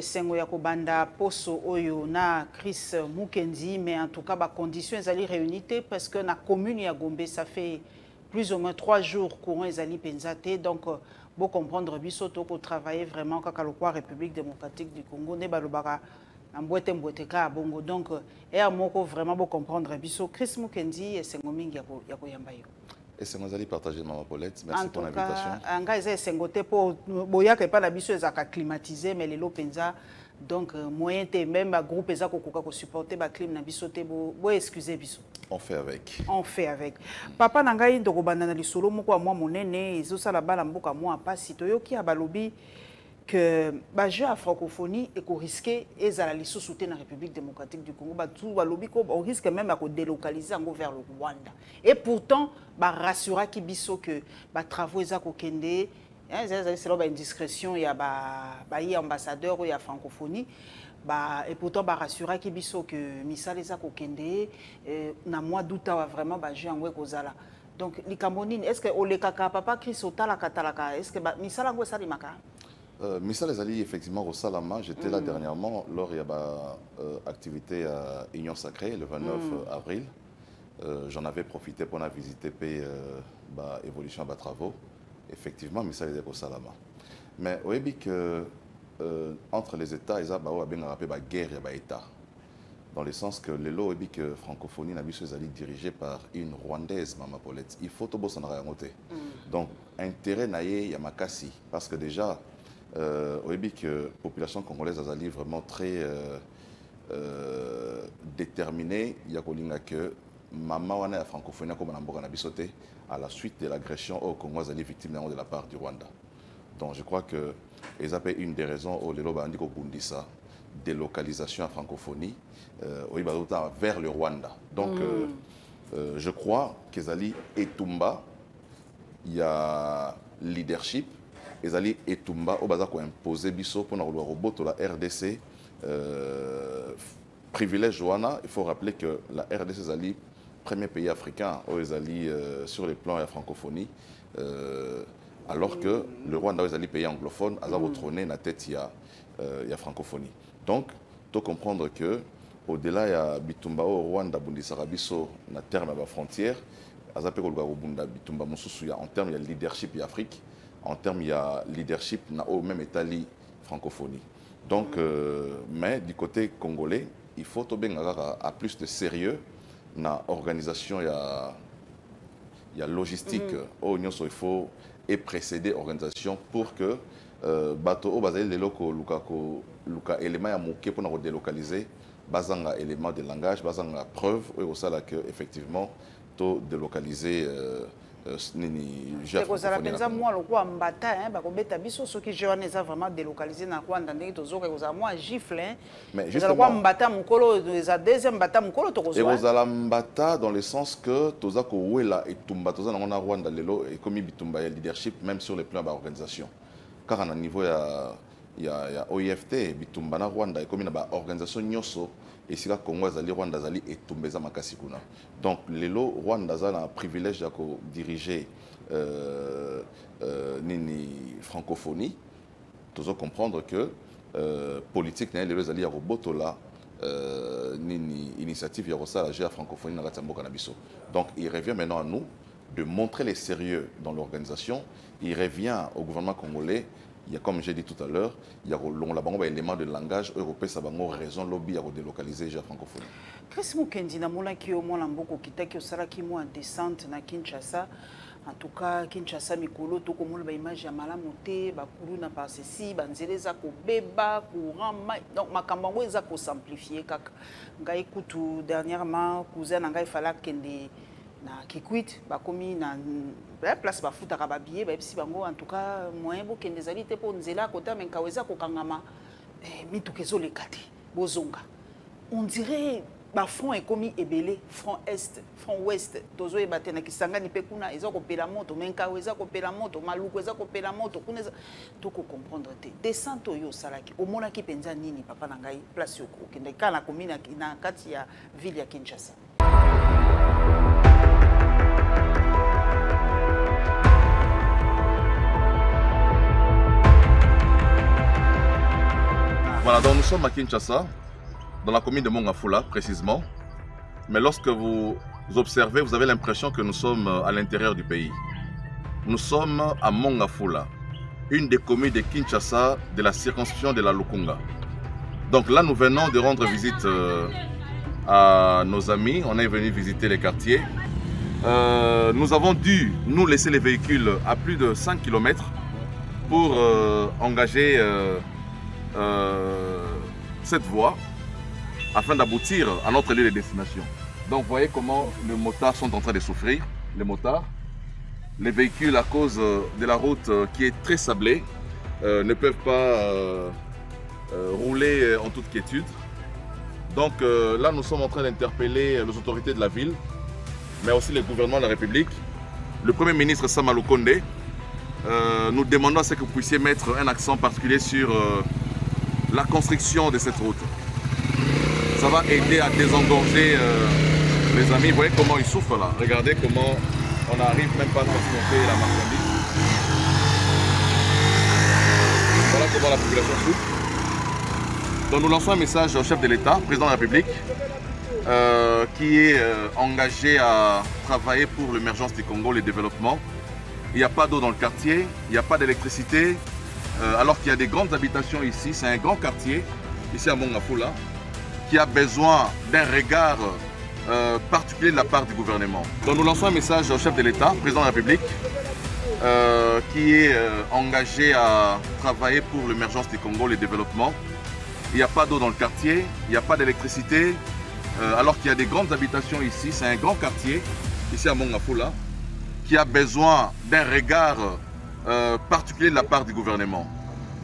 esengo ya kobanda poso oyo na Chris Mukendi, mais en tout cas ba conditions ezali réunies parce que na commune ya Gombe ça fait plus ou moins 3 jours courant ezali penzate, donc bon comprendre biso to ko travailler vraiment kaka lokwa République démocratique du Congo ne balobaka na mbwete ka bongo, donc et moko vraiment bon comprendre biso Chris Mukendi esengo mingi ya koyamba yo. Et c'est moi qui partager Maman Paulette. Merci pour l'invitation. En cas c'est sengoté pour boya que pas la biso ezaka climatiser mais les lopenza, donc moyen te même groupe ezaka kokoka ko supporter ba clim na biso te bo excusez biso. On fait avec. On fait avec. Papa nangai ndoko bandana lisolo moko moi monene ezo sala bala mboka moi pasi toyoki abalobi que ba jeu à francophonie et qu'on risquait ezala lisusu te na République démocratique du Congo, ba tout ba lobby ko on risque même à délocaliser en vers le Rwanda. Et pourtant ba rassura ki biso que ba travaux ezako kende c'est là ba indiscrétion ya ba y ambassadeur ou ya francophonie ba, et pourtant ba rassura ki biso que misala ezako kende na mois d'août vraiment ba jeu en kozala. Donc likambonine est-ce que olekaka papa Chris otala katalaka est-ce que ba misala ngo salimaka? Missal Ezali, effectivement, au Salama, j'étais là dernièrement lors de l'activité à Union Sacrée, le 29 avril. J'en avais profité pour visiter l'évolution de travaux. Effectivement, Missal Ezali au Salama. Mais au que entre les États, il y a une guerre et État. Dans le sens que les lots que francophonie n'a dirigée par une Rwandaise, Maman Paulette. Il faut tout beau s'en raconter. Donc, intérêt naïe Yamakasi, parce que déjà, oui, que la population congolaise a vraiment très déterminée. Il y a que maman wana francophonie comme on a à la suite de l'agression au Congo est victime de la part du Rwanda. Donc je crois que ils appellent une des raisons au lelo ba ndiko bundisa délocalisation à francophonie vers le Rwanda. Donc je crois qu'Ezali Etumba il y a leadership. Ezali Etumba au bazako imposé biso pour le robot la RDC privilège Joana. Il faut rappeler que la RDC Ezali premier pays africain où Ezali sur les plans de la francophonie alors que le Rwanda Ezali pays anglophone a retrôné la tête il y a francophonie. Donc tu comprendre que au-delà il y a Bitumba au Rwanda bundisaka biso na terme de la frontière azape ko bunda Bitumba mususu en termes de leadership en Afrique. En termes, il y a leadership au même état francophonie. Donc, mais du côté congolais, il faut à plus de sérieux dans l'organisation, il y a logistique. Il faut précéder l'organisation pour que bateau au basé les locaux luka élément à moquer pour nous délocaliser, basanga élément de langage, basanga preuve au sala que effectivement tout délocaliser. Moi le quoi mbata ba kobeta biso soki jeune eza vraiment délocalisé na Rwanda ndenge tozoka kozala moi gifle mais juste quoi mbata mukolo eza deuxième mbata mukolo to kozala kozala mbata dans le sens que toza ko wela etumba toza na Rwanda lelo et comme bitumba ya leadership même sur les plans d'organisation car à niveau il y a OIFT bitumba na Rwanda et comme na ba organisation nyoso et si la Congo azali Rwanda azali etumbeza makasi kuna. Donc lelo Rwanda a un privilège de diriger nini francophonie. Tous comprendre que politique n'est les alliés robotola nini initiative ya rosa la francophonie na gatamboka na biso. Donc il revient maintenant à nous de montrer les sérieux dans l'organisation. Il revient au gouvernement congolais. Il y a, comme j'ai dit tout à l'heure, il y a un élément de langage européen, ça va avoir raison lobby à délocaliser la francophonie. Chris Mukendi, na mola ki o mola mboko kitaki o sala ki mo descente na Kinshasa. En tout cas, Kinshasa mikolo to ko mola ba image ya malamu te, ba kulu na par ceci, ba nzeleza ko beba, courant, donc makambo ngo eza ko simplifier kaka. Ngai kutu dernièrement, cousin ngai fala kende na Kikwit bakomi na place bafutaka babillet bayebisi bango en tout cas moyen bokende ezali te mpo nzela kota me nkaweza kokangama mituka ezoleka te bozonga on dirait bafront ekomi ebele front est front ouest tozoyeba te na Kisangani mpe kuna eza kopela moto me nkaweza kopela moto maluku eza kopela moto kuna tokocomprendre te descente oyo osalaki omonaki mpenza nini papa na ngai place okende kaka na komi na kati ya ville ya Kinshasa. Voilà, donc nous sommes à Kinshasa, dans la commune de Mongafula précisément. Mais lorsque vous observez, vous avez l'impression que nous sommes à l'intérieur du pays. Nous sommes à Mongafula, une des communes de Kinshasa de la circonscription de la Lukunga. Donc là, nous venons de rendre visite à nos amis. On est venu visiter les quartiers. Nous avons dû nous laisser les véhicules à plus de 5 km pour engager cette voie afin d'aboutir à notre lieu de destination. Donc vous voyez comment les motards sont en train de souffrir, les motards. Les véhicules, à cause de la route qui est très sablée, ne peuvent pas rouler en toute quiétude. Donc là, nous sommes en train d'interpeller les autorités de la ville, mais aussi le gouvernement de la République. Le Premier ministre Sama Lukonde, nous demandons à ce que vous puissiez mettre un accent particulier sur la construction de cette route. Ça va aider à désengorger les amis. Vous voyez comment ils souffrent là. Regardez comment on n'arrive même pas à transporter la marchandise. Voilà comment la population souffre. Donc nous lançons un message au chef de l'État, président de la République, qui est engagé à travailler pour l'émergence du Congo, le développement. Il n'y a pas d'eau dans le quartier, il n'y a pas d'électricité, alors qu'il y a des grandes habitations ici. C'est un grand quartier, ici à Mongafula, qui a besoin d'un regard particulier de la part du gouvernement. Donc nous lançons un message au chef de l'État, président de la République, qui est engagé à travailler pour l'émergence du Congo, le développement. Il n'y a pas d'eau dans le quartier, il n'y a pas d'électricité, alors qu'il y a des grandes habitations ici. C'est un grand quartier, ici à Mongafula, qui a besoin d'un regard particulier de la part du gouvernement.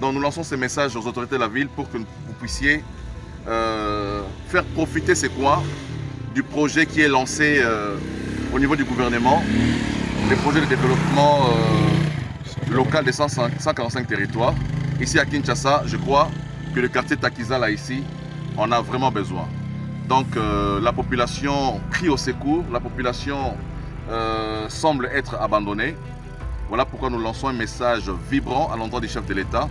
Donc nous lançons ce message aux autorités de la ville pour que vous puissiez faire profiter ces coins du projet qui est lancé au niveau du gouvernement, le projet de développement local de 145 territoires. Ici à Kinshasa, je crois que le quartier Takizala ici en a vraiment besoin. Donc la population crie au secours, la population semble être abandonnée. Voilà pourquoi nous lançons un message vibrant à l'endroit du chef de l'État,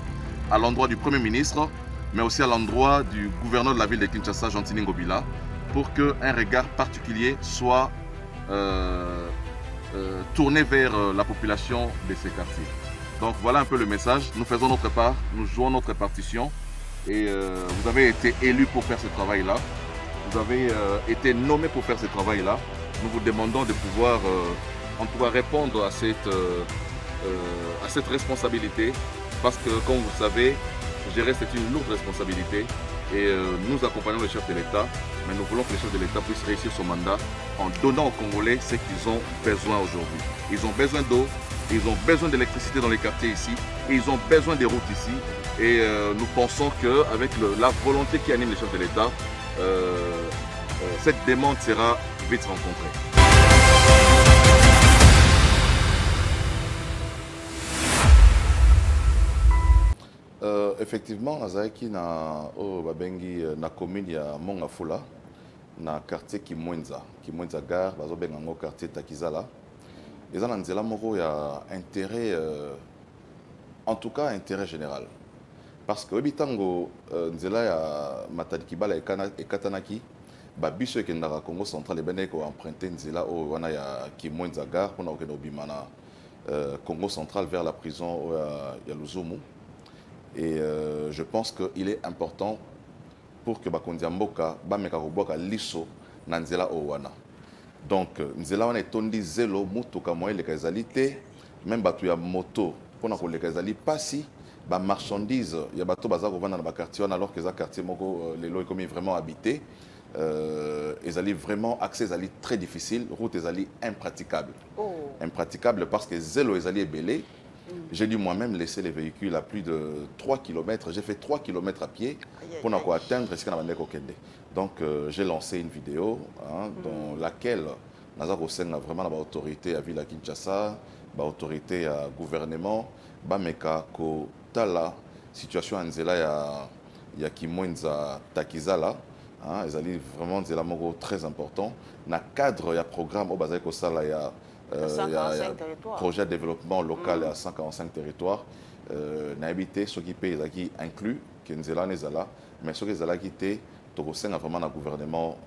à l'endroit du Premier ministre, mais aussi à l'endroit du gouverneur de la ville de Kinshasa, Gentini Ngobila, pour qu'un regard particulier soit tourné vers la population de ces quartiers. Donc voilà un peu le message. Nous faisons notre part, nous jouons notre partition et vous avez été élus pour faire ce travail-là. Vous avez été nommés pour faire ce travail-là. Nous vous demandons de pouvoir en tout cas répondre à cette responsabilité parce que, comme vous le savez, gérer c'est une lourde responsabilité et nous accompagnons le chef de l'État, mais nous voulons que le chef de l'État puisse réussir son mandat en donnant aux Congolais ce qu'ils ont besoin aujourd'hui. Ils ont besoin d'eau, ils ont besoin d'électricité dans les quartiers ici, et ils ont besoin des routes ici. Et nous pensons qu'avec la volonté qui anime le chef de l'État, cette demande sera vite rencontrée. Effectivement, Azaki na babengi na commune ya Mongafula, na quartier Kimwenza Gare, bazo benga ngo quartier Takizala. Eza na nzela moko ya intérêt, en tout cas intérêt général. Parce que bitango nzela ya Matadi Kibala ekatanaki, ba biso ekendaka Congo central ebene ko emprunter nzela o wana ya Kimwenza Gare pona okenda obimana Congo central vers la prison ya Luzumu. Et je pense qu'il est important pour que Bakondia Mboka bameka koboka liso na nzela owana. Donc nzela wana etondi zelo mutuka moye leka ezali te, même batu ya moto pona ko leka ezali pasi ba marchandise ya bato baza ko vanda na ba quartier alors que za quartier moko lelo ekomi vraiment habité. Ezali vraiment accès ezali très difficile, route ezali impraticable. Impraticable parce que zelo ezali ebelé. J'ai dû moi-même laisser les véhicules à plus de 3 km. J'ai fait 3 km à pied pour atteindre ce qu'on a. Donc j'ai lancé une vidéo dans laquelle Nazar Hossein a vraiment l'autorité à Villa Kinshasa, l'autorité à gouvernement, Bameka ko tala situation en Zela ya Kimwenza Takizala. Ils allaient vraiment dire très important. Dans le cadre du programme au Bazai Kosala, il y a projet de développement local à 145 territoires. N'habité, ce qui paye, qui inclut que nzela nezala mais ce que ezala quitté tokosenga vraiment na gouvernement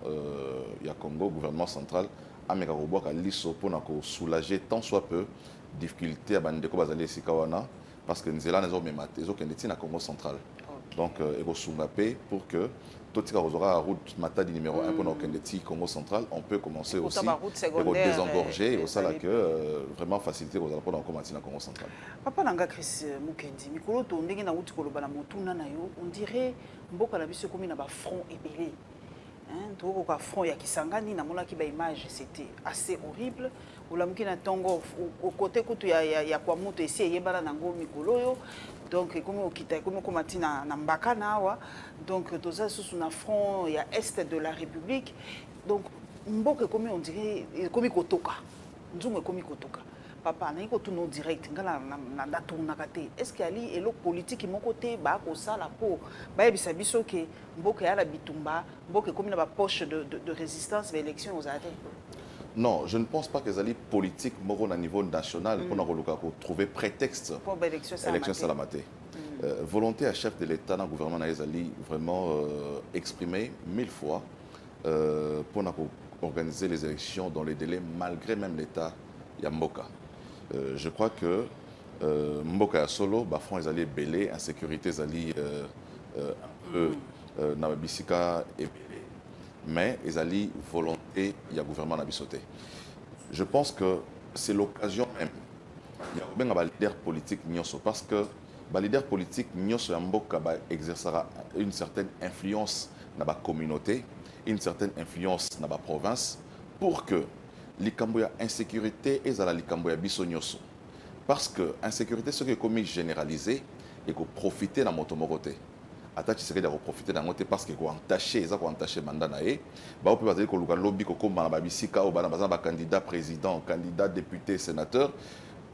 ya Congo gouvernement central ameka kobwaka liso mpona soulager tant soit peu difficulté ya bandeko bazali esika wana parce que nzela nezomema te ezokende ti na Congo central donc ekosunga mpe pour que totika kozwaka route matadi numéro 1 mpona okende ti Congo central on peut commencer aussi désengorger et osala que vraiment facilité kozala mpona kokoma ti na Congo central. Papa nanga Chris Mukendi mikolo to ndenge na uti koloba na motuna na yo on dirait mboka na biso ekomi na ba front ebele. Tout le front ya Kisangani na mona ki ba image c'était assez horrible olamuki na tongo au côté kutu ya kwa moto esi yebala na ngo mikolo yo donc comme okita comme komatina na mbaka na awa donc toza sous na front ya est de la République donc mboka comme on dirait comme kotoka nzungu comme kotoka papa na iko tuno direct ngala na datu nakate est-ce qu'il y a elo politique mon côté ba ko sala po ba yebisa biso ke mboka ya la bitumba mboka comme na ba poche de résistance vers l'élection aux arrêtés. Non, je ne pense pas que les alliés politiques moraux à niveau national pour trouver prétexte pour l'élection Salamate. Volonté à chef de l'État dans le gouvernement Naïzali vraiment exprimé 1000 fois pour organiser les élections dans les délais malgré même l'État Yamboka. Je crois que Mboka ya solo, front les alliés belé, insécurité les alliés un peu Nabisika et belé. Mais ils allaient volonté, il y a gouvernement Nabisoté. Je pense que c'est l'occasion même. Il y a bien un leader politique parce que le leader politique Mboka exercera une certaine influence dans la communauté, une certaine influence dans la province pour que l'Ikamboya insécurité et la l'Ikamboya bisognoso. Parce que l'insécurité, ce qui est commis généralisé et qu'on profite dans notre moroté. Attaque serait de profiter d'un côté parce que quoi entaché, ça quoi entaché mandat naé, bah on peut dire que le lobby comme dans la bisika ou dans candidat président, candidat député, sénateur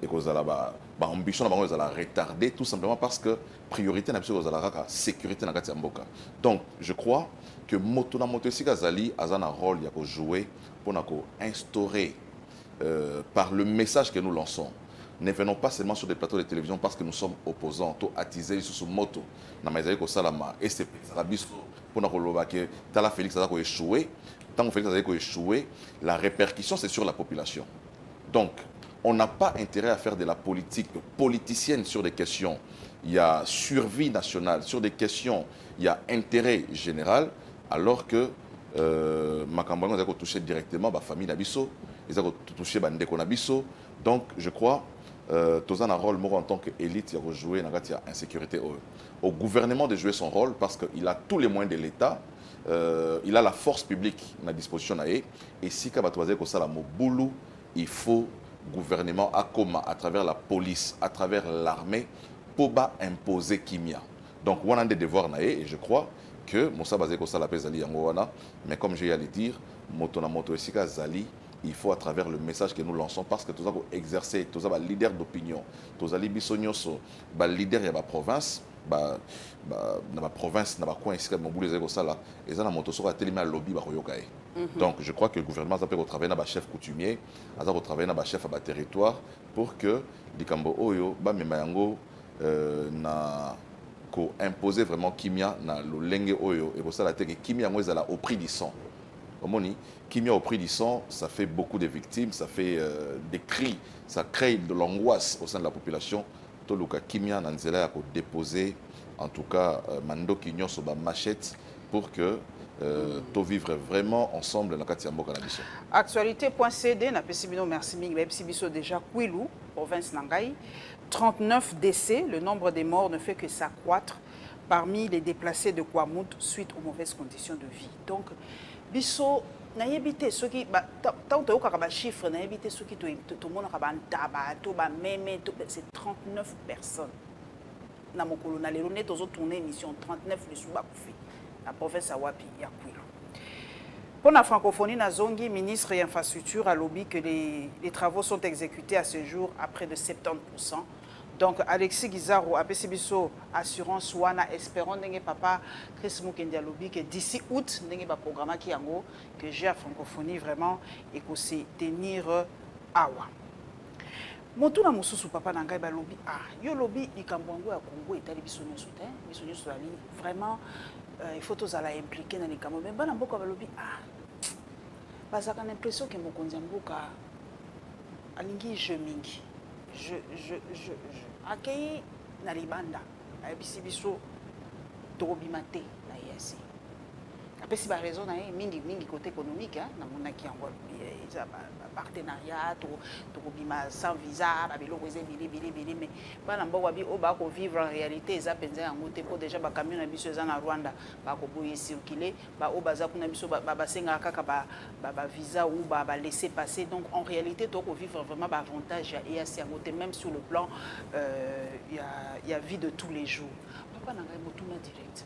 et que ça là ambition là ça la retarder tout simplement parce que priorité n'a pas la sécurité dans la mboka. Donc je crois que moto na moto sika zali a un rôle il y a jouer pour instaurer par le message que nous lançons. Ne venons pas seulement sur des plateaux de télévision parce que nous sommes opposants, tout attisés sur moto. Et c'est pour que Tala Félix a échoué. Tant que Félix a échoué, la répercussion c'est sur la population. Donc, on n'a pas intérêt à faire de la politique politicienne sur des questions. Il y a survie nationale, sur des questions, il y a intérêt général, alors que Makambouan a touché directement la famille Nabiso, ils ont touché Bandeko Nabiso. Donc, je crois tous un rôle en tant qu'élite, il a joué dans l'insécurité. Au gouvernement de jouer son rôle parce qu'il a tous les moyens de l'État, il a la force publique à disposition. Et si il faut gouvernement à travers la police, à travers l'armée, pour imposer Kimia. Donc, on a des devoirs et je crois que Moussa Bazé Kosa Zali Yangowana, mais comme j'ai à le dire, Motona Moto Esika Zali. Il faut à travers le message que nous lançons parce que tous avons exercé, tous avons leader d'opinion, tous avons leader de la province, dans la province, dans la coin ici, dans les là, et ça, on a tellement lobby Donc je crois que le gouvernement a pu travailler dans le chef coutumier, a pu travailler dans le chef à territoire pour que les Cambo Oyo, na ko imposer vraiment Kimia na le Lenge Oyo et pour ça la tête Kimia au prix du sang. Kimia au prix du sang, ça fait beaucoup de victimes, ça fait des cris, ça crée de l'angoisse au sein de la population. Tout le cas, Kimia Nanzela a déposé, en tout cas, Mando Kinyo sur ma machette pour que tout vivre vraiment ensemble dans la Katiambo Canabiso. Actualité.cd, n'a pas si merci Ming, déjà Kouilou, province Nangaï, 39 décès, le nombre des morts ne fait que s'accroître parmi les déplacés de Kouamout suite aux mauvaises conditions de vie. Donc, biso na yebite soki ba tant to ka ba chiffre na yebite soki to mona ka ba ntaba to ba meme to c'est 39 personnes na mokolo na lelo net ozo tourner émission 39 le suba kufi la province Awapi ya Kwilu. Pour la francophonie na zongi ministre et infrastructure a lobby que les travaux sont exécutés à ce jour à près de 70%. Donc, Alexis Guizaro, APCBISO, assurance Wana, espérons que papa Chris Mukendi lobby que d'ici août, nous avons un programme qui que j'ai à francophonie vraiment et que c'est tenir awa. Motuna mosusu papa na ngai ba lobby ah yo lobby ikambwango ya Congo etali biso nyonso te biso nyonso ali vraiment il faut tous aller impliquer dans les camps mais bana mboka ba lobby ah parce qu'on a l'impression que mokonzi mboka alingi je mingi je akei na libanda ayebisi biso tokobimate na yesi apesi ba raison na mingi côté économique na monaki yango eza partenariat tokobima sans visa ba biloko eza bili mais bana mboka bi o ba ko vivre en réalité eza penza yango te po déjà ba camion na biso eza na Rwanda ba ko boye circuler ba o baza kuna biso ba senga kaka ba visa ou ba laisser passer donc en réalité toko vivre vraiment ba avantage ya EAC yango te même sur le plan il y a vie de tous les jours papa na ngai motuna direct.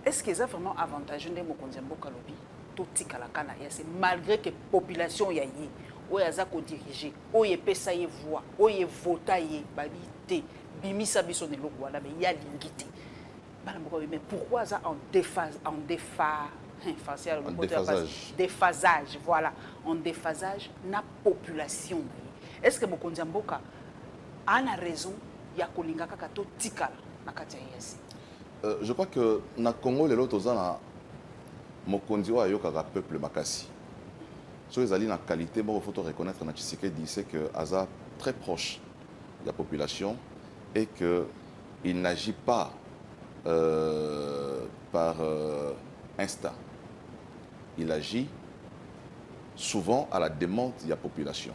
Est-ce que c'est vraiment avantageux de mokonzi mboka lobi to tika la kana ya c'est malgré que population ya yi o ya za ko diriger o ye pesa ye voix o ye vota ye babité bimisa biso ne loko wana mais ya lingité bana mboka mais pourquoi ça en déphasage voilà en déphasage na population. Est-ce que mokonzi mboka a raison ya kolinga kaka to tika na kati ya yesi? Je crois que na Congo, les autres na mokonzi wa yokaka peuple makasi. So les alliés na qualité, bon, il faut reconnaître na Tshisekedi c'est que Aza très proche de la population et que il n'agit pas par instinct. Il agit souvent à la demande de la population.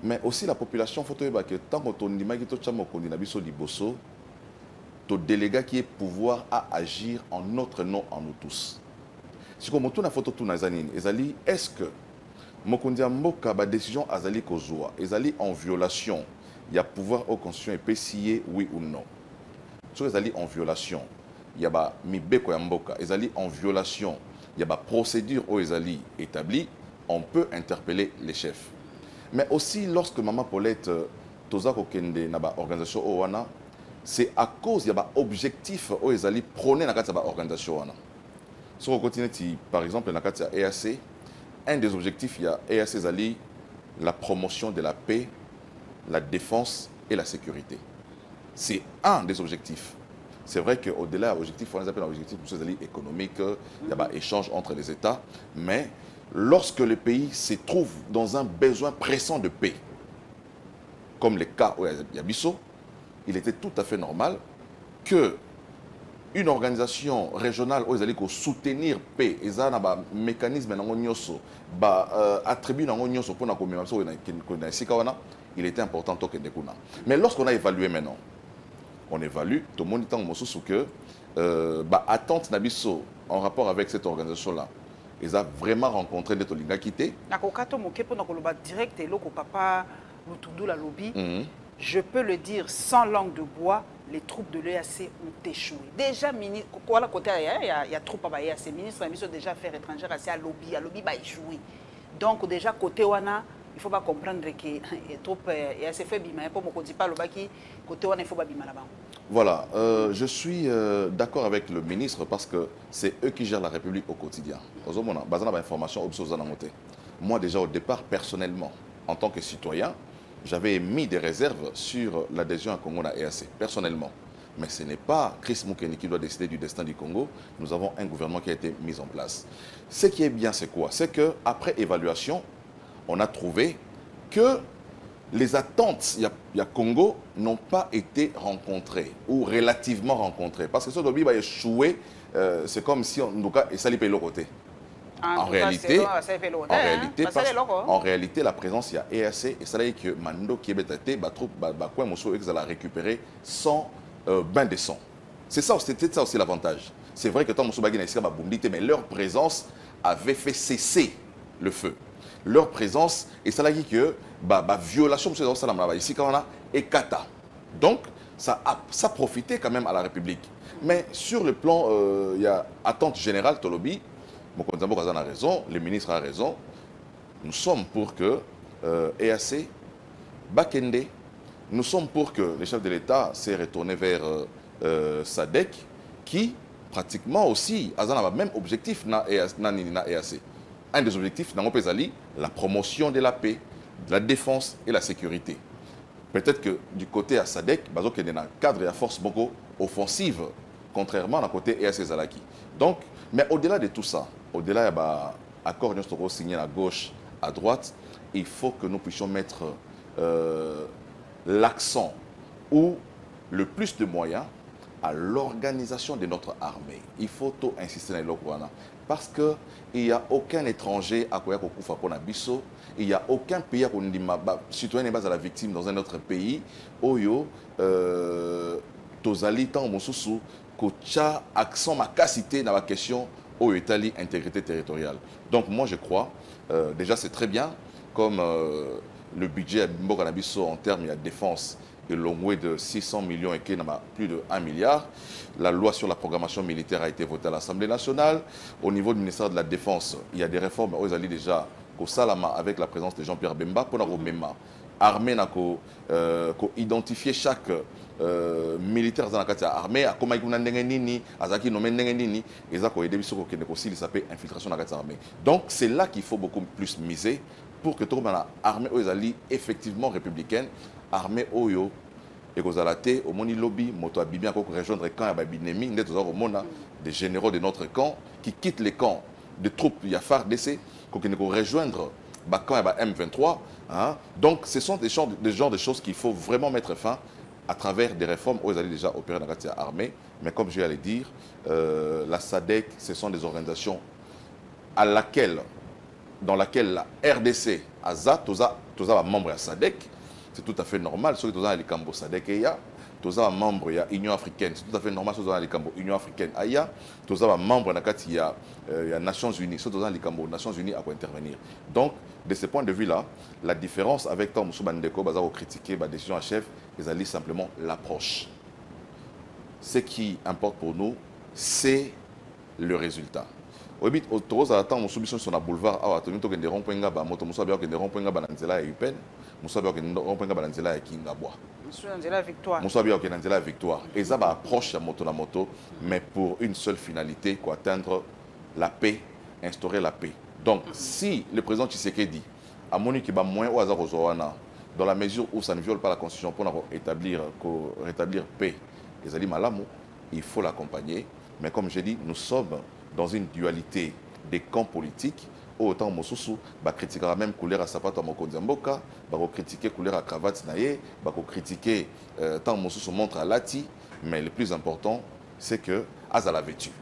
Mais aussi la population, faut que tant qu'on dit que tout mokonzi na biso liboso to délégué qui est pouvoir à agir en notre nom, en nous tous. Si comme tout na photo tout na zanine, ezali est-ce que mokonzi mboka ba décision azali kozwa, ezali en violation, il y a pouvoir au constitution épicier oui ou non. Si ezali en violation, il y a ba mibeko ya mboka, ezali en violation, il y a ba procédure au ezali établie, on peut interpeller les chefs. Mais aussi lorsque maman Paulette toza kokende na ba organisation owana c'est à cause il y a un objectif où ils allaient prôner dans cette organisation. Si on continue, par exemple, dans la EAC, un des objectifs, il y a EAC la promotion de la paix, la défense et la sécurité. C'est un des objectifs. C'est vrai qu'au-delà de l'objectif, on appelle l'objectif économique, il y a un échange entre les États, mais lorsque le pays se trouve dans un besoin pressant de paix, comme le cas où il y a Bissau, il était tout à fait normal que une organisation régionale où ils allaient soutenir paix, ils ont un mécanisme attribué il était important que mais lorsqu'on a évalué maintenant, on évalue tout le monde que attente nabiso en rapport avec cette organisation là, ils ont vraiment rencontré des tolinga quitté. Direct et papa la lobby. Je peux le dire sans langue de bois, les troupes de l'EAC ont échoué. Déjà, il y a troupes à l'EAC, ministre de déjà affaires étrangères à lobby va échouer. Donc déjà côté wana, il faut pas comprendre que les troupes EAC fait bima pour me dire pas le baki côté wana il faut pas bima là-bas. Voilà, je suis d'accord avec le ministre parce que c'est eux qui gèrent la République au quotidien. Moi déjà au départ personnellement, en tant que citoyen, j'avais mis des réserves sur l'adhésion à Congo à EAC, personnellement. Mais ce n'est pas Chris Moukeni qui doit décider du destin du Congo. Nous avons un gouvernement qui a été mis en place. Ce qui est bien, c'est quoi? C'est qu'après évaluation, on a trouvé que les attentes il y a Congo n'ont pas été rencontrées ou relativement rencontrées. Parce que ce lobby va échouer, c'est comme si on nous a salipé le côté. En réalité, la présence, il y a EAC et ça veut dire que Mando qui est bêté, va récupérer sans bain de sang. C'est ça, c'était ça aussi l'avantage. C'est vrai que tant que mais leur présence avait fait cesser le feu. Leur présence, et ça veut dire que violation ici quand on a et kata. Donc ça profitait quand même à la République. Mais sur le plan, il y a attente générale, Tolobi. Mokonzi Mboka a raison, le ministre a raison. Nous sommes pour que EAC, Bakende, nous sommes pour que le chef de l'État s'est retourné vers SADC, qui pratiquement aussi a le même objectif na EAC. Un des objectifs, la promotion de la paix, la défense et la sécurité. Peut-être que du côté à SADC, il y a un cadre et la force beaucoup offensive, contrairement à côté EAC Zalaki. Donc, mais au-delà de tout ça, au-delà de l'accord nous signé à gauche, à droite, il faut que nous puissions mettre l'accent ou le plus de moyens à l'organisation de notre armée. Il faut tout insister dans le parce qu'il n'y a aucun étranger à quoi Bisso, il n'y a aucun pays citoyen n'est pas à la victime dans un autre pays. Oyo, Tozali, tant Mosusu, Kocha, accent ma capacité dans la question au Italie, intégrité territoriale. Donc moi je crois, déjà c'est très bien, comme le budget à Bisso en termes de défense est longué de 600 millions et qui n'a plus de 1 milliard. La loi sur la programmation militaire a été votée à l'Assemblée nationale. Au niveau du ministère de la Défense, il y a des réformes aux alliés déjà au Salama avec la présence de Jean-Pierre Bemba pour la Romema. Armée n'a identifié chaque militaire dans la carte armée, à comment il nini, à zaki nommé nini, et ça qu'on aide bisoko qui aussi il s'appelle infiltration dans la carte armée. Donc c'est là qu'il faut beaucoup plus miser pour que tout le monde armée aux alliés effectivement républicaine, armée oyo et aux alatés au moni lobby moto abibia pour rejoindre le camp à babinemi net aux mona des généraux de notre camp qui quittent les camps de troupes il y a FARDC qu'on rejoindre camp à M23 hein? Donc ce sont des genres de choses qu'il faut vraiment mettre fin à travers des réformes où ils allaient déjà opérer dans la armée. Mais comme je vais le dire, la SADC, ce sont des organisations dans laquelle la RDC, AZA, tous les membres de la SADC, c'est tout à fait normal. Ceux qui sont dans les camps SADC, il y a tous les membres de l'Union africaine, c'est tout à fait normal. Ceux qui sont dans les camps Union africaine, il y a tous les membres de la Nations unies, ceux qui sont dans les camps Nations unies à intervenir. Donc, de ce point de vue-là, la différence avec Tom Moussou Bandeko, Bazaro critiquer la décision à chef, ils allaient simplement l'approche. Ce qui importe pour nous, c'est le résultat. Au bit autour à temps Moussou sur le boulevard, ah tu n'as que rompenga ba moto Moussou bien que des rompenga bananzela et Upen, Moussou bien que rompenga bananzela et Kingabwa. Moussou Nzela victoire. Moussou bien que Nzela victoire. Et ça va approche la moto, mais pour une seule finalité, quoi atteindre la paix, instaurer la paix. Donc, si le président Tshisekedi a monique moins au hasard aux Oana, dans la mesure où ça ne viole pas la Constitution pour rétablir paix, les alliés malamou, il faut l'accompagner. Mais comme j'ai dit, nous sommes dans une dualité des camps politiques. Autant Mosusu, critiquera même couleur à sapato à Mokondiamboka, critiquer couleur à cravate naye, critiquer tant Mosusu montre à Lati, mais le plus important, c'est que Azala vêtu.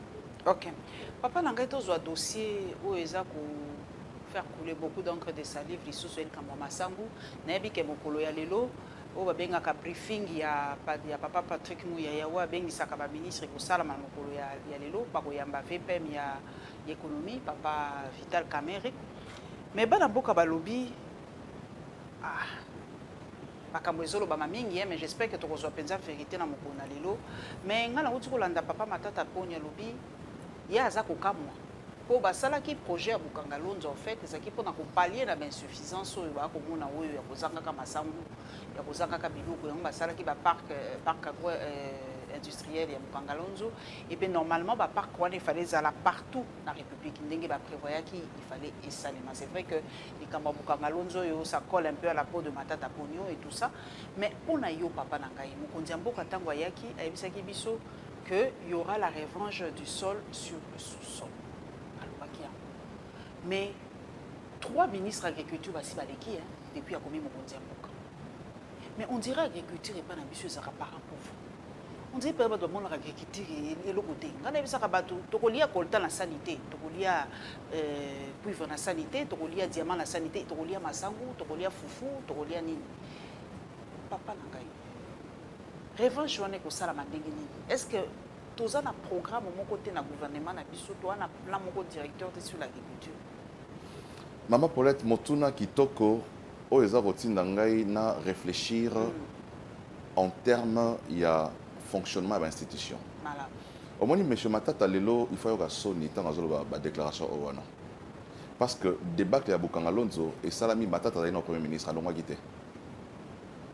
Ok. Papa Nangaito a un dossier où il a faire couler beaucoup d'encre de salive, les sous-soins comme Massangu, Nabi Kemokolo Yalelo, où il y a un briefing, il y a Papa Patrick Mouya, il y a un ministre qui a Mokolo Yalelo, il y a un VPM, il y a l'économie, Papa Vital Kamere. Mais il y a un lobby. Mais j'espère que tu reçois la vérité dans mon lelo. Mais quand on a papa matata ponya lobby, il y a ça kokamwa. Pour basala qui projet à Bukangalonzo en fait, c'est qui pour pallier la insuffisance au ba ko mona oyo ya kozanga ka masangu, ya kozanga ka biloko ya basala qui ba parc agro industriel ya Bukangalonzo et puis normalement ba parc quoi il fallait aller partout dans la République ndenge ba prévoyait qu'il fallait essaler. C'est vrai que les kamba Bukangalonzo yo ça colle un peu à la peau de matata pognon et tout ça, mais on a yo papa nangai mokonzi mboka tango yaki ayebisaki biso que il y aura la revanche du sol sur le sous-sol. Mais 3 ministres de l'agriculture depuis à combien mais on dirait l'agriculture n'est pas ambitieuse à parent pauvre. On dirait pas que l'agriculture est le côté. On a vu ça il y a la sanité, il y a cuivre la sanité, il y a diamant la sanité, il y a masangu, il y a foufou, il y a nini. Papa Nangai. Revanche on est que ça la mandengini. Est-ce que tous un programme au côté du gouvernement na biso to un plan mon directeur sur l'agriculture? Maman Paulette Motuna Kitoko o eza rotinda ngai na réfléchir en termes il y a fonctionnement de l'institution. Voilà. Au moins monsieur Matata lelo il faut que soni tant azolo ba déclaration o wana. Parce que débat ya Bukangalonzo et Salami Matata est notre premier ministre à Longwa Gité.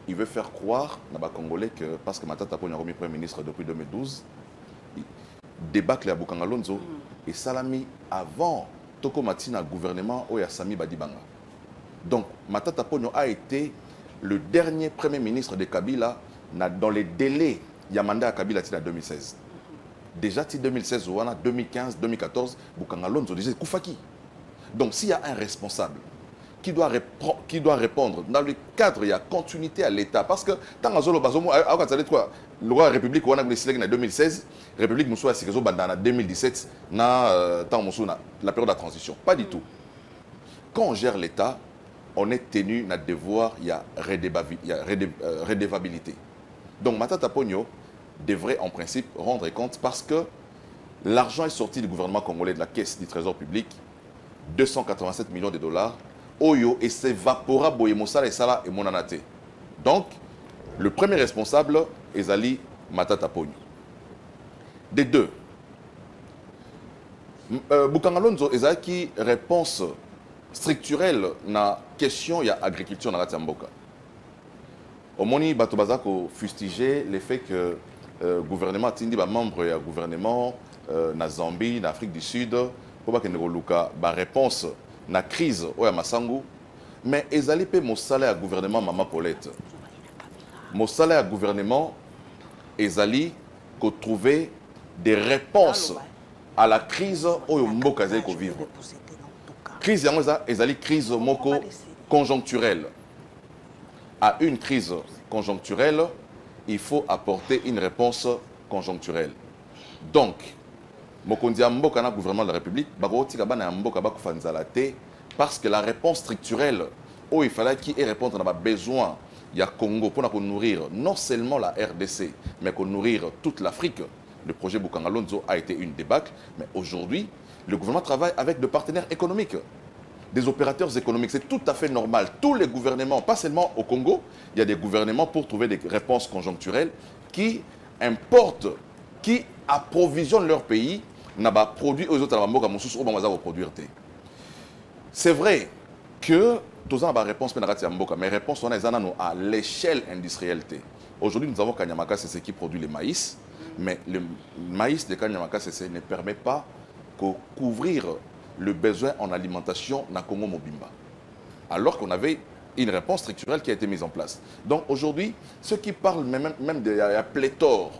Il veut faire croire na ba Congolais que parce que Matata est premier premier ministre depuis 2012 débat ya Bukangalonzo et Salami avant Toko Matina gouvernement ou ya Sami Badibanga. Donc, Matata Ponyo a été le dernier premier ministre de Kabila dans les délais Yamanda à Kabila en 2016. Déjà, en 2016, 2015, 2014, Bukanga Lonzo déjà Koufaki. Donc, s'il y a un responsable qui doit répondre dans le cadre, il y a continuité à l'État. Parce que, tant que le roi République, on a en 2016, République Moussou a en 2017, la période de transition. Pas du tout. Quand on gère l'État, on est tenu à devoir, il y a redevabilité. Donc, Matata Ponyo devrait en principe rendre compte parce que l'argent est sorti du gouvernement congolais de la caisse du trésor public, 287 millions de dollars, Oyo et s'évapora Boyemosala et Sala et Monanate. Donc, le premier responsable est Ali Matata Ponyo. Des deux, Bukangalonzo Ezaki réponse structurelle na question il y a agriculture dans la Tiamboka. Omoni Batobazako fustigé le fait que le gouvernement Tindi ba membre du gouvernement na Zambie, na Afrique du Sud, pour que Luka ba réponse na crise au Masangu, mais ezali pe mo salaire gouvernement Mama Paulette. Mo salaire gouvernement ezali ko trouver des réponses à la crise au Mboka zeko vivre. Crise yangoza ezali crise moko conjoncturelle. À une crise conjoncturelle, il faut apporter une réponse conjoncturelle. Donc, Mokondi Mboka na gouvernement de la République, Bagoti Kabana Mboka Bakufanzalate, parce que la réponse structurelle, où il fallait qu'il répondre à nos besoins, il y a Congo pour nous nourrir non seulement la RDC, mais pour nourrir toute l'Afrique. Le projet Bukangalonzo a été une débâcle, mais aujourd'hui, le gouvernement travaille avec des partenaires économiques, des opérateurs économiques. C'est tout à fait normal. Tous les gouvernements, pas seulement au Congo, il y a des gouvernements pour trouver des réponses conjoncturelles qui importent, qui approvisionnent leur pays, n'a pas produit aux autres produire. C'est vrai que tous les réponses mais réponses sont à l'échelle industrielle. Aujourd'hui, nous avons Kanyamaka CC qui produit le maïs, mais le maïs de Kanyamaka CC ne permet pas de couvrir le besoin en alimentation na Congo Mobimba. Alors qu'on avait une réponse structurelle qui a été mise en place. Donc aujourd'hui, ceux qui parlent même de la pléthore,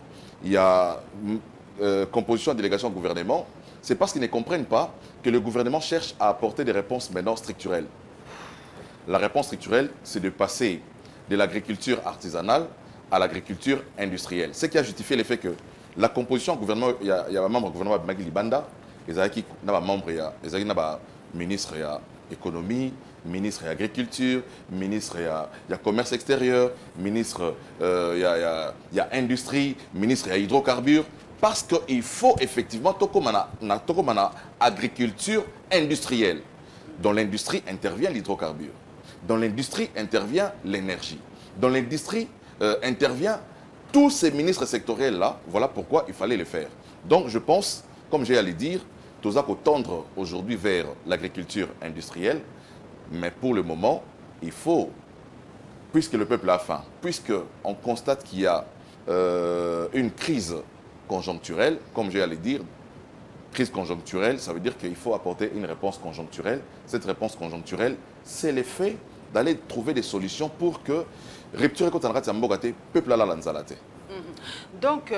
il y a composition de délégation au gouvernement, c'est parce qu'ils ne comprennent pas que le gouvernement cherche à apporter des réponses maintenant structurelles. La réponse structurelle, c'est de passer de l'agriculture artisanale à l'agriculture industrielle. Ce qui a justifié le fait que la composition du gouvernement, il y a un membre du gouvernement Magui Libanda, il y a un membre, il y a un ministre de l'économie, ministre de l'agriculture, ministre de commerce extérieur, ministre il y a industrie, ministre de hydrocarbures, parce qu'il faut effectivement, tout comme on a agriculture industrielle. Dans l'industrie intervient l'hydrocarbure. Dans l'industrie intervient l'énergie. Dans l'industrie intervient tous ces ministres sectoriels-là. Voilà pourquoi il fallait le faire. Donc je pense, comme j'ai à le dire, tout ça qu'on tendre aujourd'hui vers l'agriculture industrielle, mais pour le moment, il faut, puisque le peuple a faim, puisqu'on constate qu'il y a une crise conjoncturelle, comme j'ai à le dire, crise conjoncturelle, ça veut dire qu'il faut apporter une réponse conjoncturelle. Cette réponse conjoncturelle, c'est l'effet d'aller trouver des solutions pour que rupture contre le peuple à la lanzalate. Donc,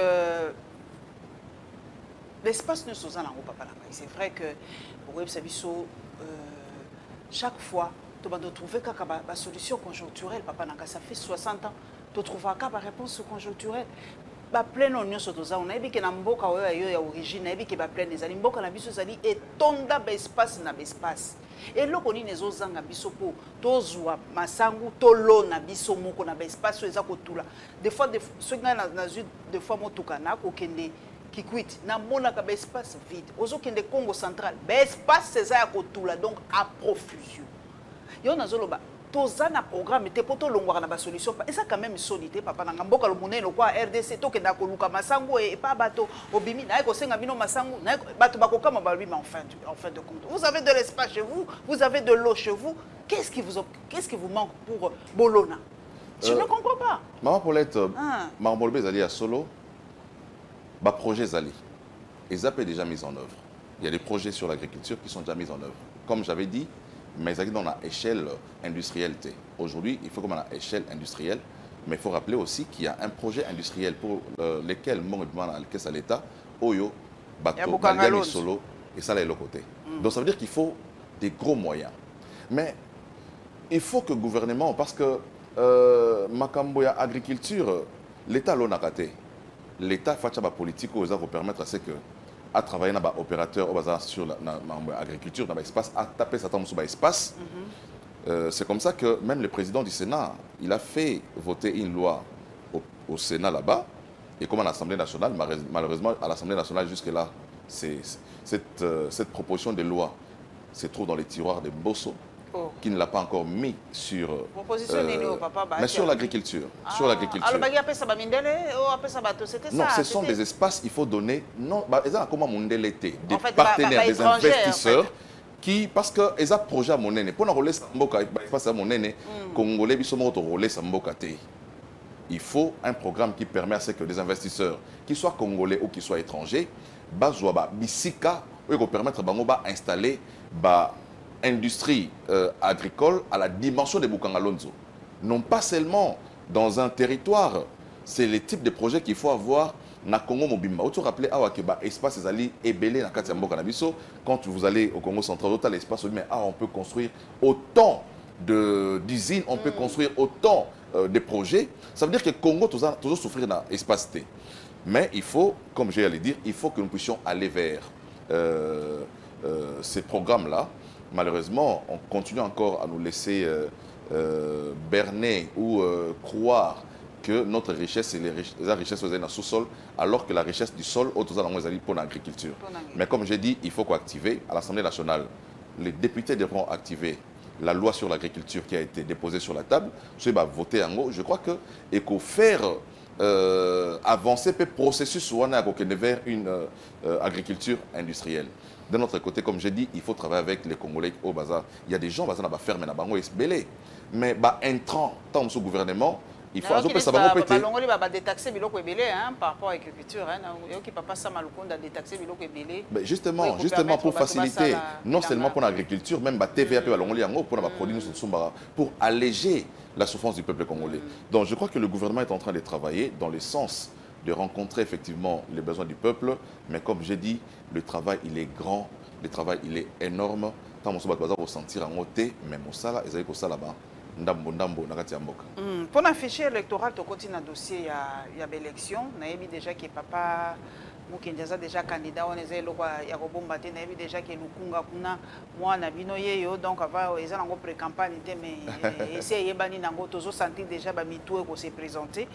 l'espace ne s'ose en papa. C'est vrai que chaque fois, tu vas trouver une solution conjoncturelle. Papa, ça fait 60 ans, tu trouves une réponse conjoncturelle. Plein d'oignons sur tous on a vu que na mboka oyo ya origine na vu que plein des ali mboka na biso zali etonda ba espace na ba espace et loko ni nezo zanga biso po tozwa masangu tolo na biso moko na ba espace eza kotula des fois ceux qui na zui des fois motuka na ko kende kikwit na mona ka ba espace vide ozo kende Congo central ba espace eza ya kotula donc à profusion yo nazoloba toza na programme te poto longwaka na ba solution et ça quand même solide papa na mboka lo monene kwa RDC to kenda ko luka masango et pas bato obimi na ko senga bino masango na bato bakokama ba bima en fin de compte vous avez de l'espace chez vous, vous avez de l'eau chez vous, qu'est-ce qui vous manque pour Bolona? Je ne comprends pas. Maman Paulette, Maman Bolbe Zali à Solo, ba projet Zali. Les AP déjà mis en œuvre. Il y a des projets sur l'agriculture qui sont déjà mis en œuvre. Comme j'avais dit, mais il dans l'échelle industrielle. Aujourd'hui, il faut comme à l'échelle industrielle, mais il faut rappeler aussi qu'il y a un projet industriel pour lequel mon caisse à l'État, Oyo, Bato, Maliani Solo, et ça là est le côté. Donc ça veut dire qu'il faut des gros moyens. Mais il faut que le gouvernement, parce que Makamboya agriculture, l'État l'a raté. L'État fait une politique qui va permettre à ce que à travailler dans l'opérateur sur l'agriculture, dans l'espace, à taper ça sur l'espace. C'est comme ça que même le président du Sénat, il a fait voter une loi au Sénat là-bas. Et comme à l'Assemblée nationale, malheureusement, à l'Assemblée nationale, jusque-là, cette proposition de loi se trouve dans les tiroirs de Bosso, qui ne l'a pas encore mis sur... mais sur l'agriculture. Sur l'agriculture. Non, ce sont des espaces, il faut donner... Non, comment Mondele était, des partenaires, des investisseurs, qui, parce que les projets à mon aîné, pour rouler Samboka, pas à mon aîné, Congolais, ils sont rouler Samboka. Il faut un programme qui permet à ce que des investisseurs, qu'ils soient congolais ou qu'ils soient étrangers, bisika, permettre d'installer industrie agricole à la dimension de Bukangalonzo. Non pas seulement dans un territoire, c'est le type de projet qu'il faut avoir na Congo Mobimba. Vous vous rappelez que l'espace est belé dans Katia Nabiso. Quand vous allez au Congo central, l'espace, on peut construire autant d'usines, on peut construire autant de projets. Ça veut dire que le Congo toujours souffrir dans l'espace T. Mais il faut, comme j'ai à le dire, il faut que nous puissions aller vers ces programmes-là. Malheureusement, on continue encore à nous laisser berner ou croire que notre richesse, c'est la richesse dans le sous-sol, alors que la richesse du sol, pour l'agriculture. Mais comme j'ai dit, il faut qu'activer à l'Assemblée nationale. Les députés devront activer la loi sur l'agriculture qui a été déposée sur la table. Je vais voter en haut. Je crois que et qu'au faire avancer le processus vers une agriculture industrielle. De notre côté, comme j'ai dit, il faut travailler avec les Congolais au bazar. Il y a des gens qui vont fermer la banque et se belé. Mais intrant dans ce gouvernement, il faut que ça va péter. Justement pour faciliter, non seulement pour l'agriculture, même TVA pour alléger la souffrance du peuple congolais. Donc je crois que le gouvernement est en train de travailler dans le sens de rencontrer effectivement les besoins du peuple. Mais comme j'ai dit, le travail il est grand, le travail il est énorme. Tant que vous ressentir en côté, même au sala, ils ont là-bas. Pour un fichier électoral, tu continues un dossier, il y a l'élection. On a déjà que papa Mukenjaza déjà candidat, on est là, il y a déjà que Lukunga kuna moi na bino yeyo donc avant ils ont encore pré-campagne mais essayer bani nango tozo sentir déjà ba mitou ko se présenter.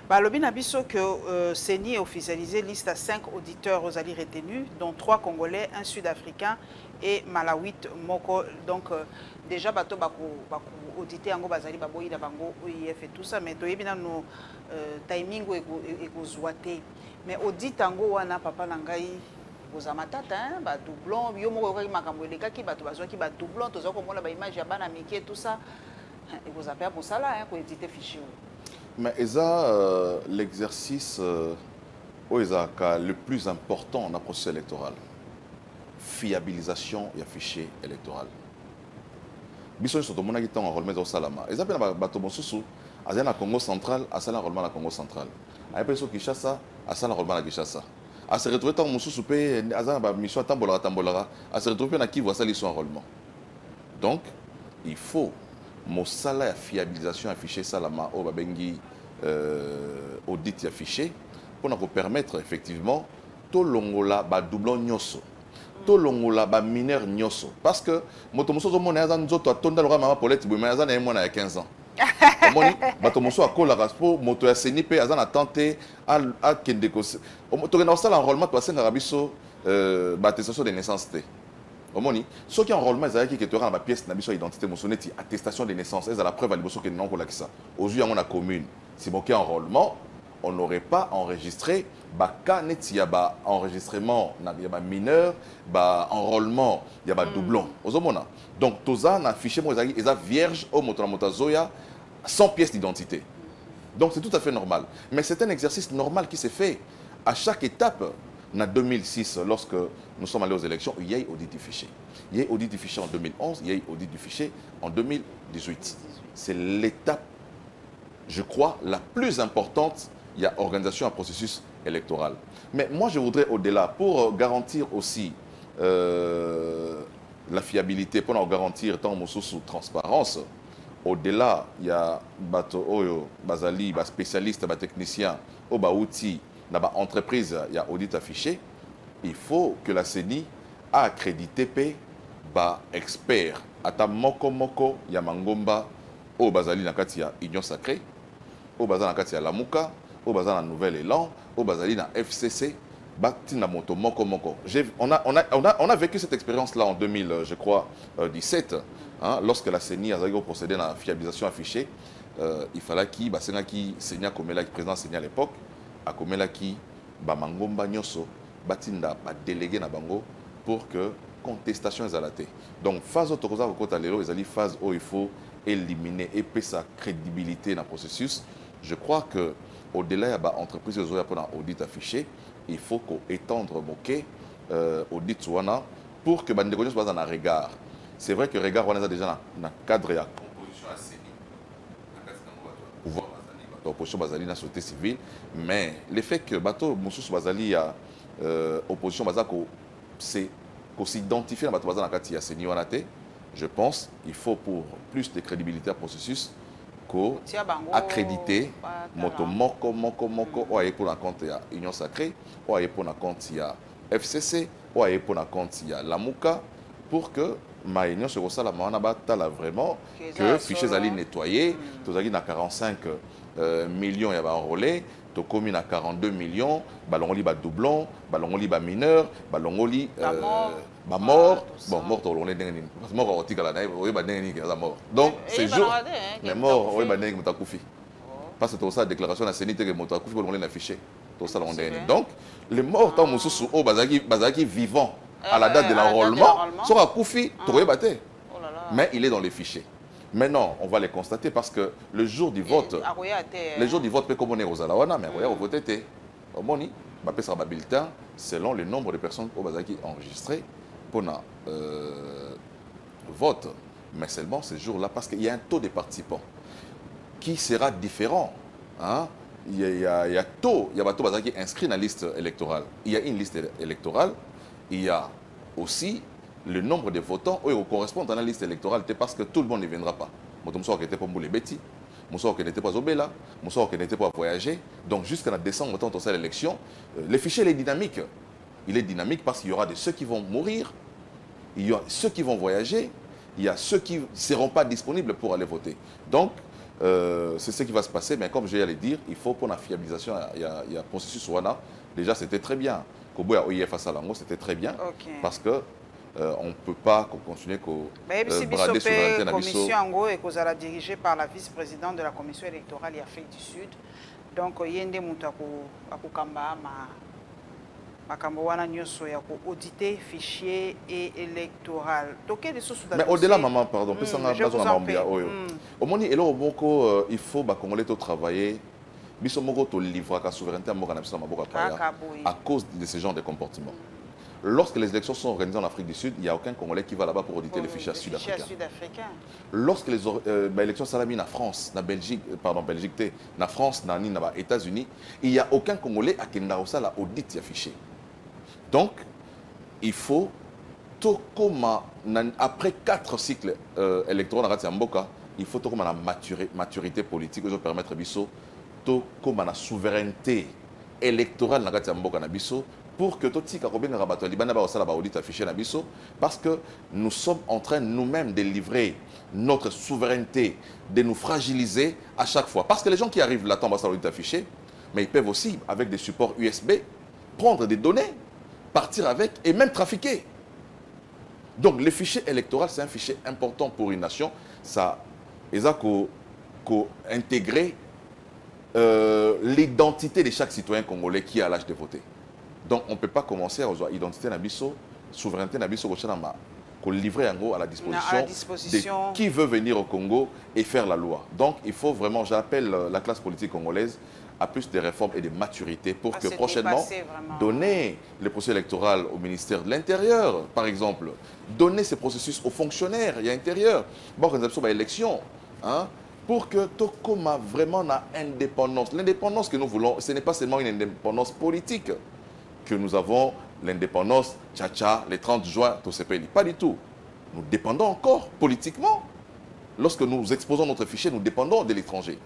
Ba lobi na biso que CENI a officialisé liste à 5 auditeurs aux alliés retenus dont 3 Congolais, un Sud-Africain et Malawite Moko donc déjà bato bako auditer yango bazali baboyi da bango OIF et tout ça mais toyebi na no timing eko zoité mais audit yango wana papa nangai bozama tata hein ba doublon yo moko ko makambo elekaki bato bazwaki ba doublon tozo ko mona ba image ya bana mike tout ça et vous appelez pour ça là hein pour éditer fichier. Mais ça l'exercice le plus important dans le processus électoral. Fiabilisation et fichier électoral. Biso so to mona ki tan enrôlement au Salama. Ils appellent bato mosusu azana Congo central, azana enrôlement na Congo central. Ay peso Kinshasa, azana enrôlement na Kinshasa. A se retrouver tan mosusu pe azana ba mission tambolara, a se retrouver na Kivu asali son enrôlement. Donc, il faut mosala ya fiabilisation ya fichier Salama au babengi audit ya fichier pour nous permettre effectivement to longola ba doublon nyoso. To longola ba mineur nyoso parce que moto moso zo mona za nzoto atonda loka mama Paulette Bouma za na mwana ya 15 ans. Omoni bato moso akola raspo moto ya CENI pe azana tenter à kende ko to na sala enrôlement to asenga biso ba attestation de naissance té. Omoni ceux qui enrôlement ezaki que tu auras na pièce na biso identité mosoneti attestation de naissance eza la preuve à liboso que non ko la kisa. Aujourd'hui on a commune si bon qui enrôlement on n'aurait pas enregistré cas net il y a enregistrement il y a mineur enrôlement il y a doublon ozomona donc toza na fichier moi ils a vierge au motozoya sans pièce d'identité donc c'est tout à fait normal mais c'est un exercice normal qui se fait à chaque étape En 2006, lorsque nous sommes allés aux élections, il y a eu audit du fichier. Il y a eu audit du fichier en 2011, il y a eu audit du fichier en 2018. C'est l'étape, je crois, la plus importante. Il y a organisation d'un processus électoral. Mais moi, je voudrais au-delà, pour garantir aussi la fiabilité, pour garantir tant sous transparence, au-delà, il y a Bazali, spécialiste, technicien, outils, dans l'entreprise, il y a audit affiché. Il faut que la CENI a accrédité expert. Ata moko, il y a Mangomba, au Bazali, il y a Union Sacrée, au Bazali, il y a Lamuka, au Bazali, Nouvel Élan, au Bazali, FCC, on a vécu cette expérience-là en 2017, hein, lorsque la CENI a procédé à la fiabilisation affichée. Il fallait qu'il y ait le président CENI à l'époque, à qui Mangomba Nyoso, Batinda, délégué na bango pour que contestation est alatée. Donc, phase autorosa phase où il faut éliminer et payer sa crédibilité dans le processus. Je crois que au-delà de l'entreprise pour l'audit affiché, il faut qu'on étendre audit pour que les négociations soient dans un regard. C'est vrai que le regard on a déjà dans le cadre de la composition à CENI, pouvoir l'opposition basali dans la société civile, mais le fait que bateau Moussous Bazali a opposition basako c'est qu'on s'identifie dans la carte à CENI je pense qu'il faut pour plus de crédibilité au processus accrédité moto moko pour la compte ya Union Sacrée pour la compte ya FCC pour la compte ya Lamuka pour que ma union se ressent la là vraiment que fichiers allaient nettoyer tous allés à 45 millions y a enrôlé to commune à 42 millions ballon li ba doublon ballon li ba mineur ballon li mort bon mort on est dingue parce mort au tigala na oui ba dingue ni mort donc c'est jour mais mort oui ba dingue mutakufi parce que tout ça déclaration na CENI que mutakufi on l'a affiché tout ça on est donc les morts tant mususu au bazaki vivant à la date de l'enrôlement sont à Koufi to baté mais il est dans les fichiers. Maintenant, on va les constater parce que le jour du vote, le jour du vote, peut comme on est aux Alawana, mais on va voter. Au Moni, on va faire un bulletin selon le nombre de personnes au Bazaki enregistrées pour le vote. Mais seulement ce jour-là, parce qu'il y a un taux de participants qui sera différent. Hein? Il y a taux, il y a taux Bazaki inscrit dans la liste électorale. Il y a une liste électorale, il y a aussi le nombre de votants correspond à la liste électorale parce que tout le monde ne viendra pas. Moi, qui n'était pas pour les bêtis, moi, qui n'était pas au Béla, moi, qui n'était pas à voyager. Donc, jusqu'à décembre, quand on sait l'élection, le fichier est dynamique. Il est dynamique parce qu'il y aura ceux qui vont mourir, il y a ceux qui vont voyager, il y a ceux qui ne seront pas disponibles pour aller voter. Donc, c'est ce qui va se passer. Mais comme je viens de le dire, il faut pour la fiabilisation, il y a un processus Rwanda. Déjà, c'était très bien. Kobo OIF à Salango, c'était très bien. Okay. Parce que on ne peut pas continuer à brader souveraineté. La commission est dirigée par la vice-présidente de la commission électorale d'Afrique du Sud. Donc, il y a des gens qui ont audité fichier et électoral. Mais au-delà, maman, pardon, il faut que Congolais travailler. Il faut livrer la souveraineté à cause de ce genre de comportement. Lorsque les élections sont organisées en Afrique du Sud, il n'y a aucun Congolais qui va là-bas pour auditer les fichiers sud-africains. Lorsque les élections sont en France, en Belgique, en France, en États-Unis, il n'y a aucun Congolais à qui la audit les fichiers. Donc, il faut, après 4 cycles électoraux dans Mboka, il faut la maturité politique qui permettre la souveraineté électorale dans Mboka pour que tout parce que nous sommes en train nous-mêmes de livrer notre souveraineté, de nous fragiliser à chaque fois. Parce que les gens qui arrivent là, l'audit affiché, mais ils peuvent aussi, avec des supports USB, prendre des données, partir avec et même trafiquer. Donc le fichier électoral, c'est un fichier important pour une nation. Ça, ils ont intégré l'identité de chaque citoyen congolais qui a l'âge de voter. Donc, on ne peut pas commencer à avoir identité nabiso, souveraineté nabiso, qu'on livrer à la disposition disposition de qui veut venir au Congo et faire la loi. Donc, il faut vraiment, j'appelle la classe politique congolaise à plus de réformes et de maturité pour que prochainement, donner le processus électoral au ministère de l'Intérieur, par exemple, donner ces processus aux fonctionnaires et à l'intérieur. Bon, quand on a élection, hein, pour que Tokoma vraiment a indépendance. L'indépendance que nous voulons, ce n'est pas seulement une indépendance politique, que nous avons l'indépendance, tcha-tcha, le 30 juin, tout ce pays. Pas du tout. Nous dépendons encore politiquement. Lorsque nous exposons notre fichier, nous dépendons de l'étranger.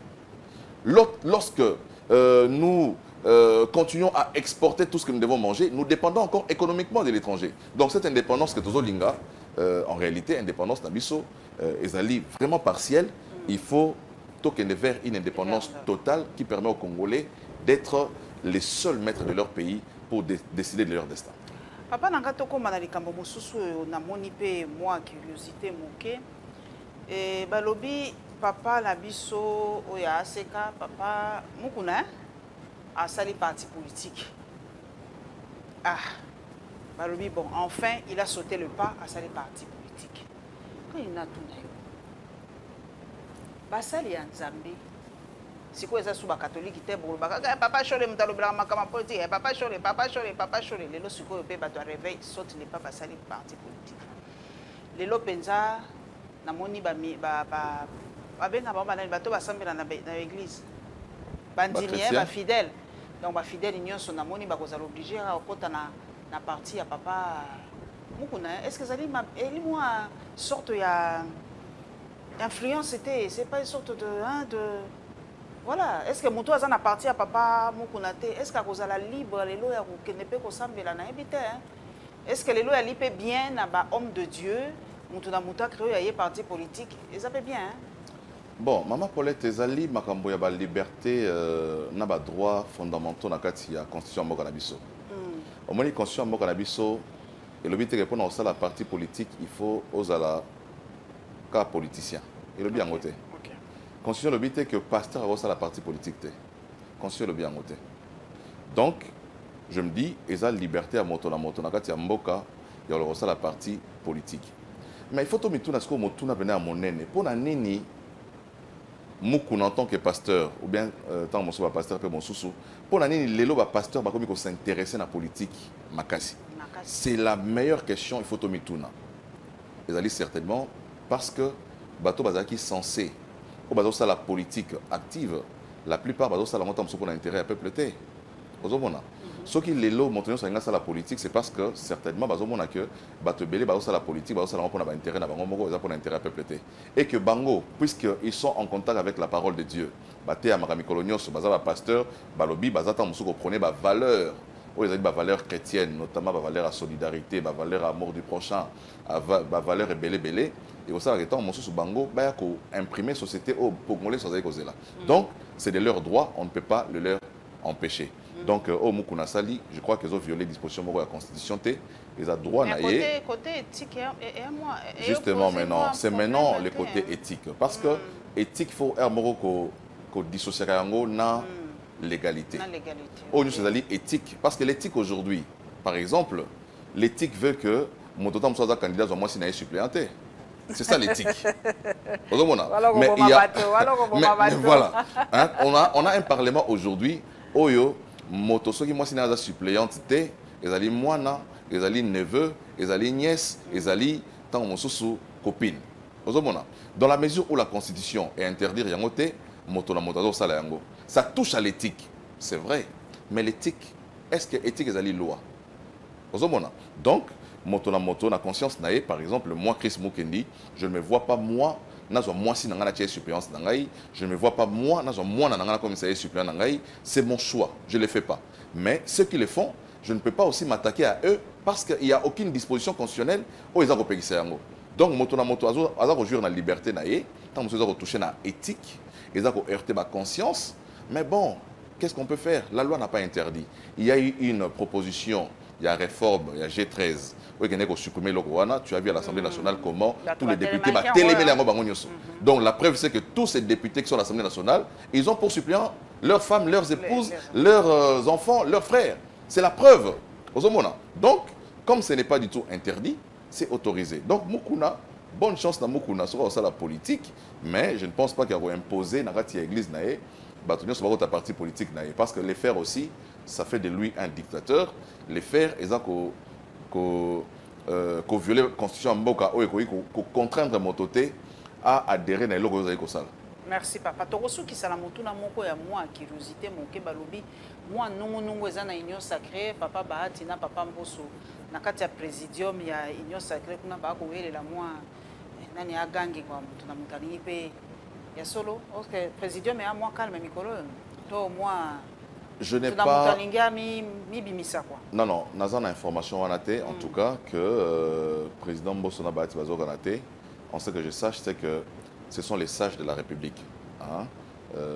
Lorsque nous continuons à exporter tout ce que nous devons manger, nous dépendons encore économiquement de l'étranger. Donc cette indépendance que Tozo Linga, en réalité, indépendance Nabiso, est vraiment partielle. Il faut tourner vers une indépendance totale qui permet aux Congolais d'être les seuls maîtres de leur pays pour décider de leur destin. Papa nanga toko manalikambo mususu na moni pe moi curiosité moke et balobi papa la biso oya aseka papa mukuna a sali parti politique. Ah balobi bon enfin il a sauté le pas à sali parti politique. Quand il n'a tout d'ailleurs. Basali ya Nzambe. Si quoi ça sous ba catholique te bolo ba papa chole mutalo bla makama politique papa chole lelo siko pe ba to réveil saute les papa sali parti politique. Lelo penza na moni ba benga ba na bato basambela na église. Bandimie ba fidèle. Donc ba fidèle nyonso na moni ba kozala obligé à kota na parti ya papa mukuna. Est-ce que zali moi sorte ya influence c'était c'est pas une sorte de voilà, est-ce que Moutou a parti à papa Moukounate, est-ce que vous avez libre les lois qui ne peut pas est-ce que les lois libre bien à homme de Dieu, Moutou na Mouta créé parti politique, ils ça bien hein? Bon, maman Paulette ezali makambo ya ba liberté na ba droit fondamentaux na kati ya constitution mboka na biso. Au moins constitution mboka na biso et le but de répondre à la parti politique, il faut osala cas politicien. Et le bien côté. Constitution le but est que pasteur a reçu la partie politique. Constitution le bien côté. Donc, je me dis, il y a la liberté à motona kati ya mboka, il y a reçu la partie politique. Mais il faut que tout ce que motuna venait à mon nene. Pour na nini moukou en tant que pasteur ou bien tant que mon pasteur pe mon sousou. Pour na nini lelo ba pasteur ba comme s'intéresser à la politique makasi. C'est la meilleure question, il faut que mituna. Ils allaient certainement parce que bateau bazaki censé au bateau ça la politique active la plupart bateau ça la montagne pour l'intérêt à peuple té ozomona ce qui les lots montagnons ça la politique c'est parce que certainement bateau mona que bateau belé bateau ça la politique bateau ça la pour l'intérêt na bango moko pour l'intérêt à peuple té et que bango puisque ils sont en contact avec la parole de Dieu baté à makami colonios bazaba pasteur balobi bazata musuko prenait ba valeur où ils ont des valeurs chrétiennes, notamment des valeurs à solidarité, des valeurs à amour du prochain, des valeurs belé. Et au sein de temps, mon sous bango, bah ko imprimer société au Congolais sans aller là. Donc c'est de leurs droits, on ne peut pas le leur empêcher. Donc au Mukuna Sali, je crois qu'ils ont violé les dispositions de la Constitution té, ils ont droit à côté éthique et moi. Justement maintenant, c'est maintenant le côté éthique parce que éthique faut un mot ko dissocier yango na l'égalité. Au nous c'est éthique parce que l'éthique aujourd'hui, par exemple, l'éthique veut que mon totem soit candidat au moins si n'est suppléanté. C'est ça l'éthique. Mais il y a mais voilà, hein, on a un parlement aujourd'hui oyo moto soki moi si n'est suppléante té, ezali mwana, ezali neveu, ezali nièce, ezali tant mon sousou copine. Dans la mesure où la constitution est interdire yango té, moto na moto sala yango. Ça touche à l'éthique, c'est vrai. Mais l'éthique, est-ce que l'éthique est une loi? Donc, moto na conscience nae, par exemple, moi, Chris Mukendi, je ne me vois pas moi, si je suppléance, je ne me vois pas moi, comme suppléant, c'est mon choix, je ne le fais pas. Mais ceux qui le font, je ne peux pas aussi m'attaquer à eux parce qu'il n'y a aucune disposition constitutionnelle où ils ont ça. Donc, moto na la liberté nae, tant que ils touché à l'éthique, ils ont heurté ma conscience. Mais bon, qu'est-ce qu'on peut faire? La loi n'a pas interdit. Il y a eu une proposition, il y a réforme, il y a G13. Tu as vu à l'Assemblée nationale comment tous les députés donc la preuve c'est que tous ces députés qui sont à l'Assemblée nationale, ils ont pour suppléants leurs femmes, leurs épouses, leurs enfants, leurs frères. C'est la preuve. Donc, comme ce n'est pas du tout interdit, c'est autorisé. Donc Mukuna, bonne chance dans Mukuna, sur la politique, mais je ne pense pas qu'il va imposer dans l'église naé, sur ta parti politique naé, parce que les faire aussi, ça fait de lui un dictateur. Les faire, ils ont violer la constitution mboka ou contraindre Mototé à adhérer à l'ogo de Kosala. Merci papa. Torosu qui sala motuna moko ya moi curiosité moke balobi moi nongo eza na union sacrée papa Bahati na papa Mboso na kati ya présidium ya union sacrée kuna ba ko welela moi nani agangi kwa mtu na mutani pe ya solo OK présidium ya moi calme mikolo to moi je n'ai pas non non nazana information wanate en tout cas que président Mboso na Bahati bazo ganate on sait que je sache c'est que ce sont les sages de la République. Hein?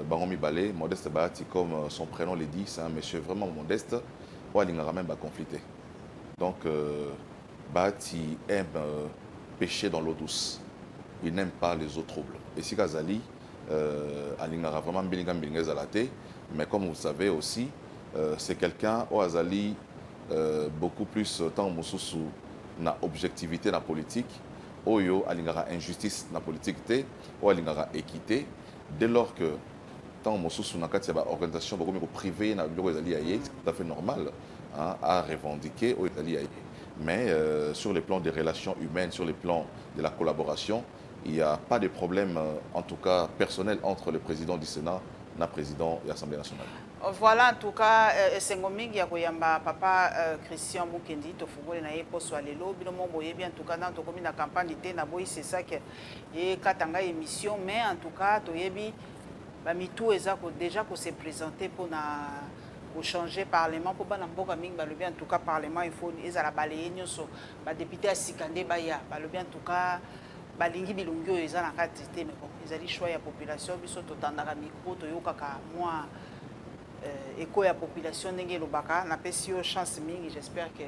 Baromi Balé, Modeste Bahati, comme son prénom le dit, c'est un monsieur vraiment modeste. Il n'a même pas conflité. Donc, Bahati aime pêcher dans l'eau douce. Il n'aime pas les eaux troubles. Et si Kazali, il n'a vraiment pas mais comme vous savez aussi, c'est quelqu'un au Azali beaucoup plus tant Moussoussou na objectivité dans la politique. Oyo alingara injustice na politique té ou alingara équité dès lors que tant mosusu na kati ya organisation beaucoup privée na bureau ezali aye c'est tout à fait normal hein, à revendiquer au ezali aye mais sur le plan des relations humaines sur le plan de la collaboration il n'y a pas de problème en tout cas personnel entre le président du Sénat et le président de l'Assemblée nationale. Voilà en tout cas Sengomingi ya koyamba papa Christian Mukendi to fungole na yepo swalelo bino mombo yebi en tout cas dans to komi na campagne té na boy c'est ça que et katanga émission mais en tout cas to yebi ba mitou eza ko déjà ko se présenter pour na pour changer parlement pour bana mboka mingi ba lobi en tout cas parlement il faut ezala balayer nyoso ba député asikande baya ba lobi en tout cas balingi bilungi oyo eza na kati te mais bon ezali choix ya population biso totandaka micro toyokaka moi écho à la population n'engélobaka n'a pas si chance mingi j'espère que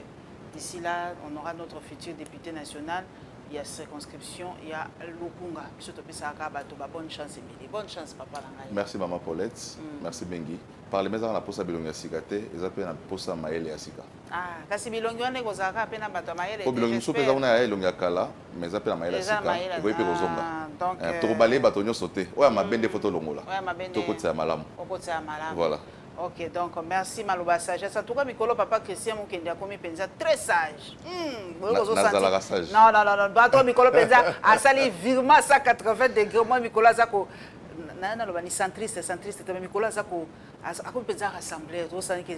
d'ici là on aura notre futur député national il y a circonscription il y a Lukunga surtout ça bonne chance Emily bonne chance papa merci maman Paulette merci Bengi par les maisons la posa bilonga sikate ils appellent la posa maele asika ah kasi bilongi wane kozaka pe na bato maele ko bilongi so peza una elonga kala mais appellent maele asika ko ipe kozonga donc to balé bato nyo sauter oya mabende photo longola to kotia malamu voilà. Ok, donc merci Maloba sagesse. En tout cas, Mikolo papa Christian Mukendi komi penza très sage. Non. Non. Bato Mikolo penza a sali virement 180 degrés. Moi Mikolo zako na lo bani centriste, mais Mikolo zako a komi penza rassembleur. To sani que